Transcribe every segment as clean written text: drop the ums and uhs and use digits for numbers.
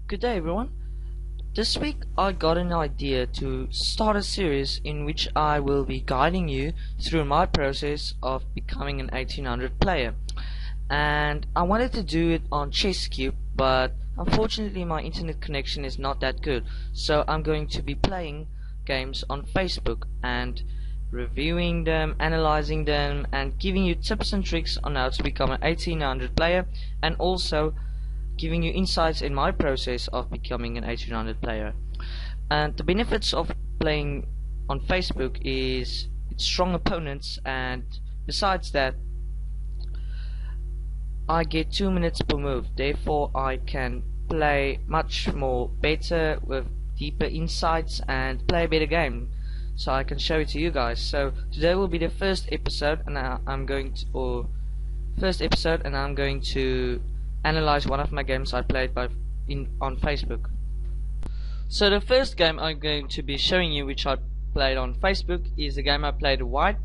Good day, everyone. This week I got an idea to start a series in which I will be guiding you through my process of becoming an 1800 player. And I wanted to do it on ChessCube, but unfortunately my internet connection is not that good. So I'm going to be playing games on Facebook and reviewing them, analyzing them, and giving you tips and tricks on how to become an 1800 player, and also giving you insights in my process of becoming an 1800 player. And the benefits of playing on Facebook is it's strong opponents, and besides that I get 2 minutes per move, therefore I can play much more better with deeper insights and play a better game, so I can show it to you guys. So today will be the first episode, and I'm going to analyze one of my games I played on Facebook. So the first game I'm going to be showing you, which I played on Facebook, is a game I played white,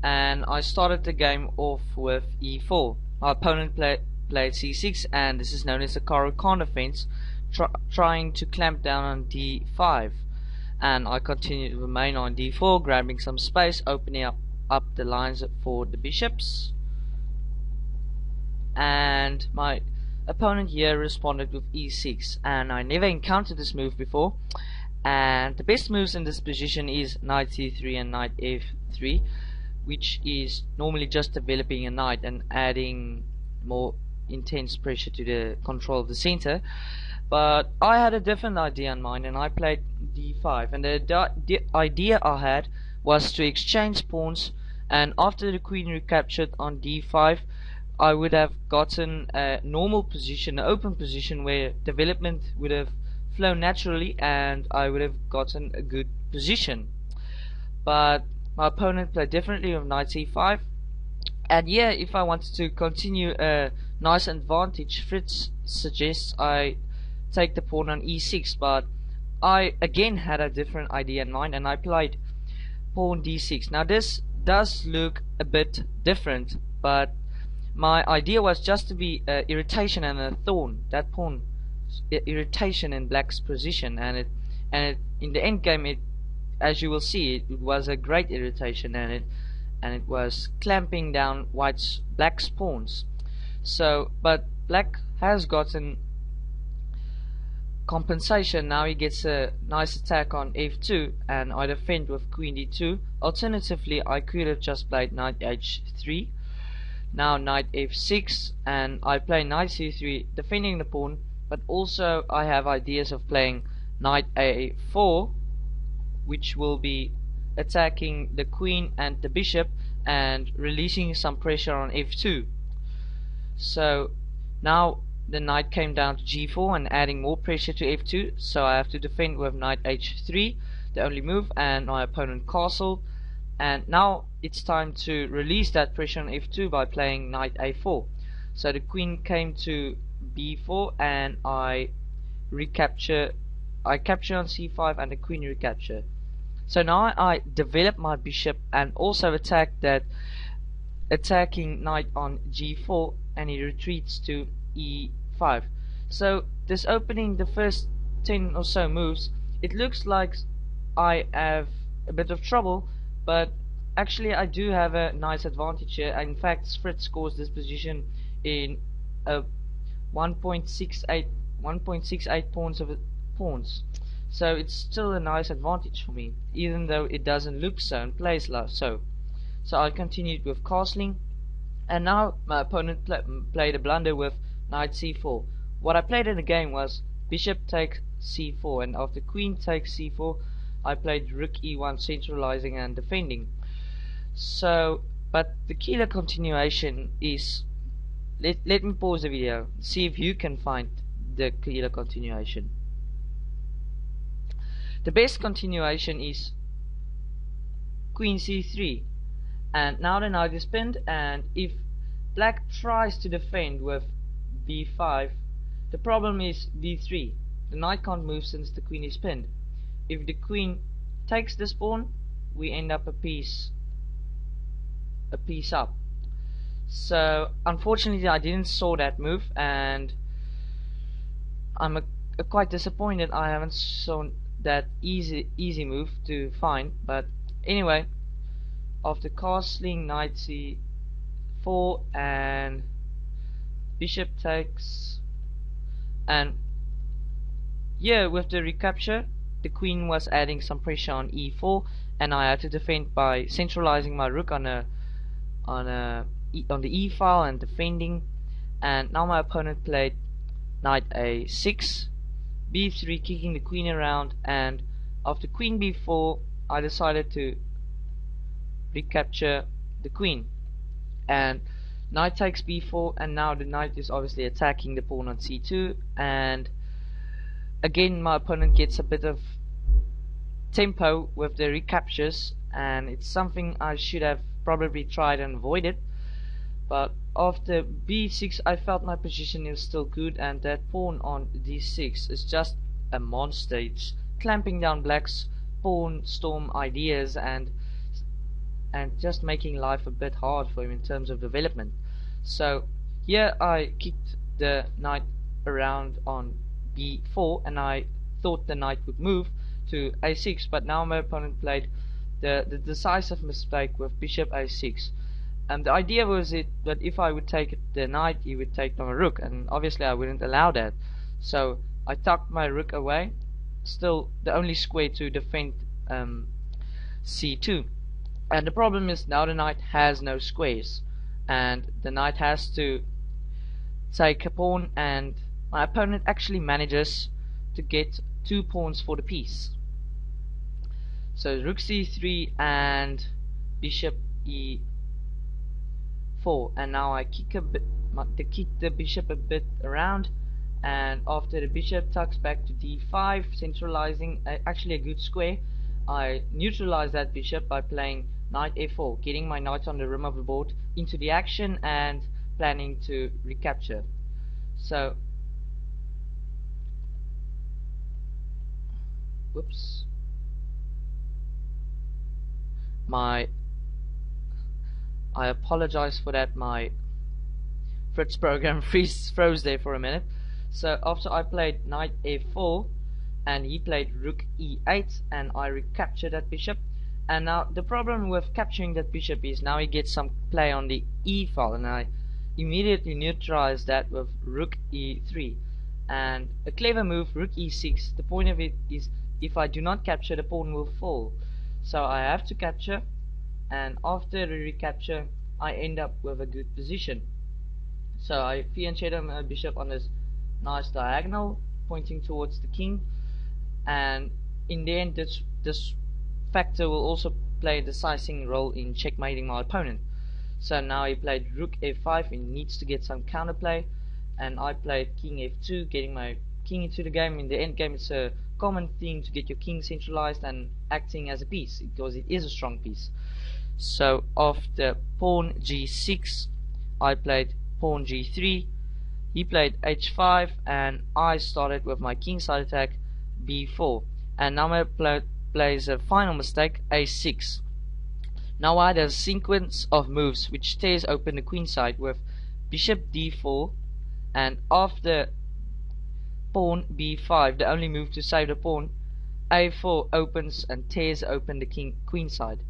and I started the game off with e4. My opponent played c6, and this is known as the Caro-Kann defense, trying to clamp down on d5. And I continued to remain on d4, grabbing some space, opening up the lines for the bishops. And my opponent here responded with e6, and I never encountered this move before. And the best moves in this position is knight c3 and knight f3, which is normally just developing a knight and adding more intense pressure to the control of the center. But I had a different idea in mind, and I played d5, and the idea I had was to exchange pawns, and after the queen recaptured on d5, I would have gotten a normal position, an open position, where development would have flown naturally and I would have gotten a good position. But my opponent played differently with knight c5, and yeah, if I wanted to continue a nice advantage, Fritz suggests I take the pawn on e6, but I again had a different idea in mind, and I played pawn d6. Now this does look a bit different, but my idea was just to be irritation and a thorn. That pawn irritation in black's position, and it in the end game, as you will see, it was a great irritation, and it was clamping down black's pawns. So, but black has gotten compensation. Now he gets a nice attack on f2, and I defend with queen d2. Alternatively, I could have just played knight h3. Now knight f6, and I play knight c3, defending the pawn, but also I have ideas of playing knight a4, which will be attacking the queen and the bishop and releasing some pressure on f2. So now the knight came down to g4 and adding more pressure to f2, so I have to defend with knight h3, the only move, and my opponent castled. And now it's time to release that pressure on f2 by playing knight a4. So the queen came to b4, and I capture on c5, and the queen recapture. So now I develop my bishop and also attack that attacking knight on g4, and he retreats to e5. So this opening the first 10 or so moves, it looks like I have a bit of trouble, but actually I do have a nice advantage here. In fact, Fritz scores this position in a 1.68 pawns, so it's still a nice advantage for me, even though it doesn't look so and plays so. So I continued with castling, and now my opponent played a blunder with knight c4. What I played in the game was bishop takes c4, and after queen takes c4, I played rook e1, centralizing and defending. So, but the killer continuation is, let me pause the video, see if you can find the killer continuation. The best continuation is queen c3, and now the knight is pinned, and if black tries to defend with b5, the problem is d3. The knight can't move since the queen is pinned. If the queen takes this pawn, we end up a piece up. So unfortunately I didn't saw that move, and I'm quite disappointed I haven't shown that easy move to find. But anyway, after castling knight c4 and bishop takes, and yeah, with the recapture the queen was adding some pressure on e4, and I had to defend by centralizing my rook on the e file and defending. And now my opponent played knight a6, b3, kicking the queen around, and after queen b4 I decided to recapture the queen, and knight takes b4, and now the knight is obviously attacking the pawn on c2, and again my opponent gets a bit of tempo with the recaptures, and it's something I should have probably tried and avoided. But after b6 I felt my position is still good, and that pawn on d6 is just a monster. It's clamping down black's pawn storm ideas and just making life a bit hard for him in terms of development. So here I kicked the knight around on b4, and I thought the knight would move to a6, but now my opponent played the decisive mistake with bishop a6. And the idea was that if I would take the knight, he would take my rook, and obviously I wouldn't allow that. So I tucked my rook away, still the only square to defend c2. And the problem is now the knight has no squares, and the knight has to take a pawn, and my opponent actually manages to get 2 pawns for the piece. So rook c3 and bishop e4, and now I kick the bishop a bit around, and after the bishop tucks back to d5, centralizing actually a good square, I neutralize that bishop by playing knight f4, getting my knight on the rim of the board into the action and planning to recapture. So whoops, I apologize for that, my Fritz program froze there for a minute. So after I played knight f4 and he played rook e8, and I recaptured that bishop. And now the problem with capturing that bishop is now he gets some play on the e file, and I immediately neutralize that with rook e3. And a clever move, rook e6, the point of it is if I do not capture, the pawn will fall. So I have to capture, and after the recapture I end up with a good position. So I fianchetto my bishop on this nice diagonal pointing towards the king, and in the end this factor will also play a decisive role in checkmating my opponent. So now he played rook f5, he needs to get some counterplay, and I played king f2, getting my king into the game. In the end game it's a common thing to get your king centralized and acting as a piece, because it is a strong piece. So after pawn g6 I played pawn g3, he played h5, and I started with my kingside attack b4, and now my plays a final mistake, a6. Now I had a sequence of moves which tears open the queenside with bishop d4, and after pawn b5, the only move to save the pawn, a4 opens and tears open the queenside.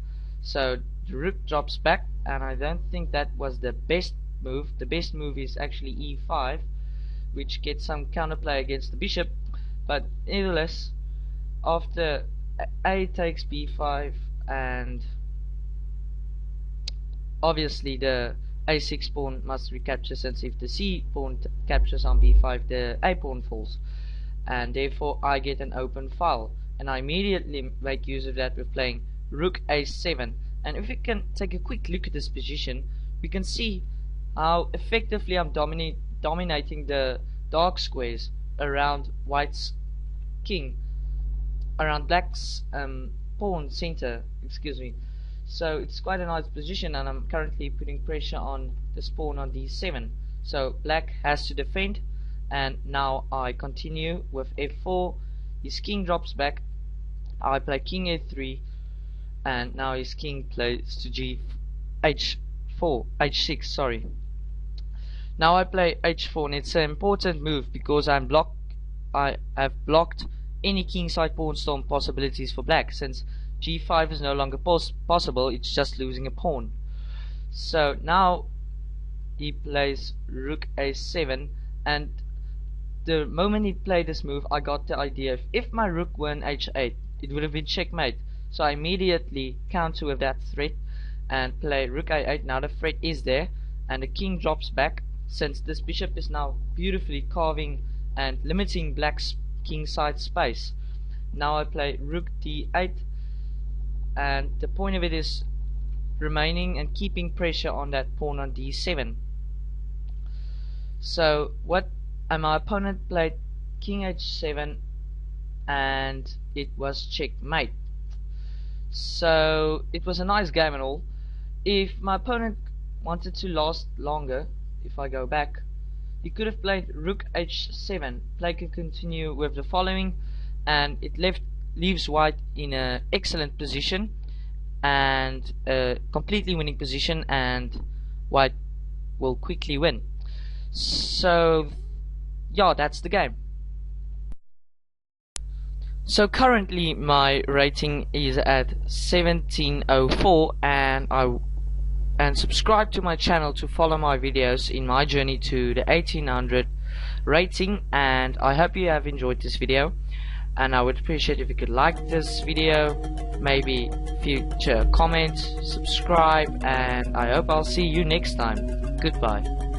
So the rook drops back, and I don't think that was the best move. The best move is actually e5, which gets some counterplay against the bishop. But nevertheless, after a takes b5, and obviously the a6 pawn must recapture, since if the c pawn captures on b5, the a pawn falls, and therefore I get an open file, and I immediately make use of that with playing rook a7. And if we can take a quick look at this position, we can see how effectively I'm dominating the dark squares around white's king, around black's pawn center, excuse me. So it's quite a nice position, and I'm currently putting pressure on this pawn on d7. So black has to defend, and now I continue with f4. His king drops back, I play king a3, and now his king plays to h6, sorry. Now I play h4, and it's an important move because I'm I have blocked any kingside pawn storm possibilities for black, since g5 is no longer possible, it's just losing a pawn. So now he plays rook a7, and the moment he played this move I got the idea, if my rook were in h8 it would have been checkmate. So I immediately counter with that threat and play rook a8. Now the threat is there and the king drops back, since this bishop is now beautifully carving and limiting black's kingside space. Now I play rook d8, and the point of it is remaining and keeping pressure on that pawn on d7. So my opponent played king h7 and it was checkmate. So it was a nice game and all. If my opponent wanted to last longer, if I go back, he could have played rook h7. Play can continue with the following, and it leaves white in an excellent position and a completely winning position, and white will quickly win. So yeah, that's the game. So currently my rating is at 1704, and subscribe to my channel to follow my videos in my journey to the 1800 rating. And I hope you have enjoyed this video, and I would appreciate if you could like this video, maybe future comment, subscribe, and I hope I'll see you next time. Goodbye.